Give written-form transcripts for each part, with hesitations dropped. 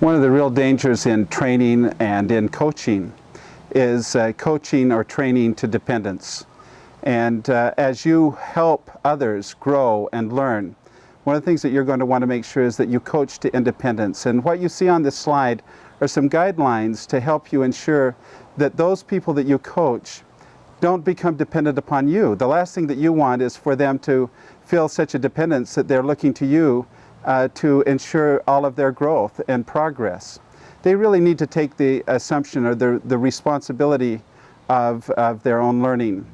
One of the real dangers in training and in coaching is coaching or training to dependence. And as you help others grow and learn, one of the things that you're going to want to make sure is that you coach to independence. And what you see on this slide are some guidelines to help you ensure that those people that you coach don't become dependent upon you. The last thing that you want is for them to feel such a dependence that they're looking to you to ensure all of their growth and progress. They really need to take the assumption or the responsibility of their own learning.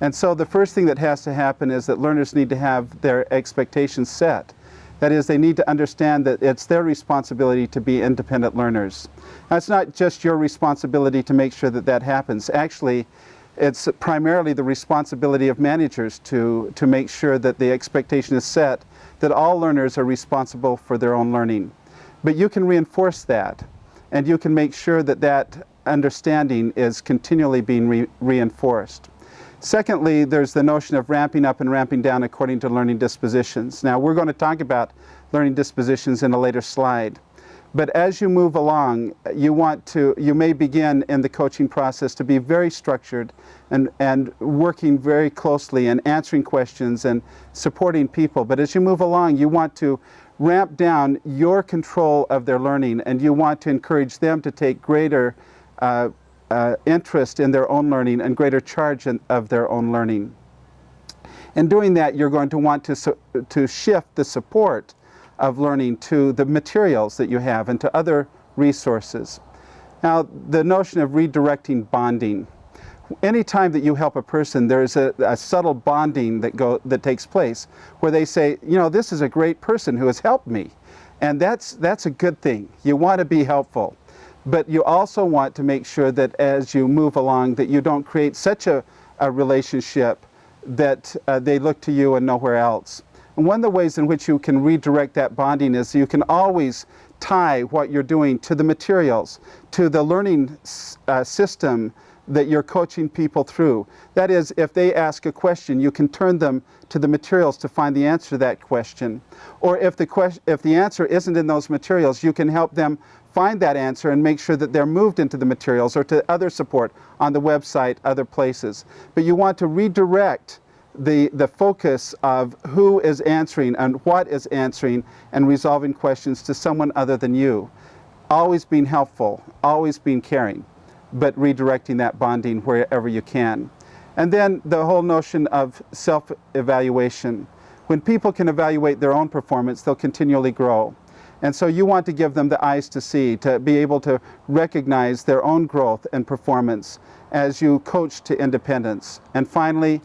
And so the first thing that has to happen is that learners need to have their expectations set. That is, they need to understand that it's their responsibility to be independent learners. Now, it's not just your responsibility to make sure that that happens. Actually, it's primarily the responsibility of managers to make sure that the expectation is set that all learners are responsible for their own learning. But you can reinforce that, and you can make sure that that understanding is continually being reinforced. Secondly, there's the notion of ramping up and ramping down according to learning dispositions. Now, we're going to talk about learning dispositions in a later slide. But as you move along, you may begin in the coaching process to be very structured and working very closely and answering questions and supporting people. But as you move along, you want to ramp down your control of their learning, and you want to encourage them to take greater interest in their own learning and greater charge of their own learning. In doing that, you're going to want to shift the support of learning to the materials that you have and to other resources. Now, the notion of redirecting bonding. Anytime that you help a person, there's a subtle bonding that takes place where they say, you know, this is a great person who has helped me. And that's a good thing. You want to be helpful. But you also want to make sure that as you move along that you don't create such a relationship that they look to you and nowhere else. And one of the ways in which you can redirect that bonding is you can always tie what you're doing to the materials, to the learning system that you're coaching people through. That is, if they ask a question, you can turn them to the materials to find the answer to that question. Or if the answer isn't in those materials, you can help them find that answer and make sure that they're moved into the materials or to other support on the website, other places. But you want to redirect the focus of who is answering and what is answering and resolving questions to someone other than you. Always being helpful, always being caring, but redirecting that bonding wherever you can. And then the whole notion of self-evaluation. When people can evaluate their own performance, they'll continually grow. And so you want to give them the eyes to see, to be able to recognize their own growth and performance as you coach to independence. And finally,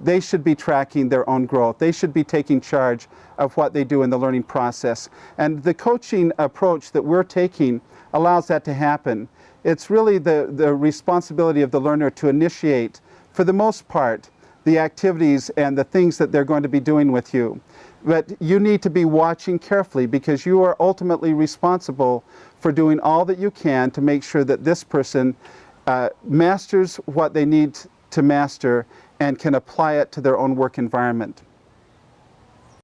they should be tracking their own growth. They should be taking charge of what they do in the learning process. And the coaching approach that we're taking allows that to happen. It's really the responsibility of the learner to initiate, for the most part, the activities and the things that they're going to be doing with you. But you need to be watching carefully because you are ultimately responsible for doing all that you can to make sure that this person masters what they need to master and can apply it to their own work environment.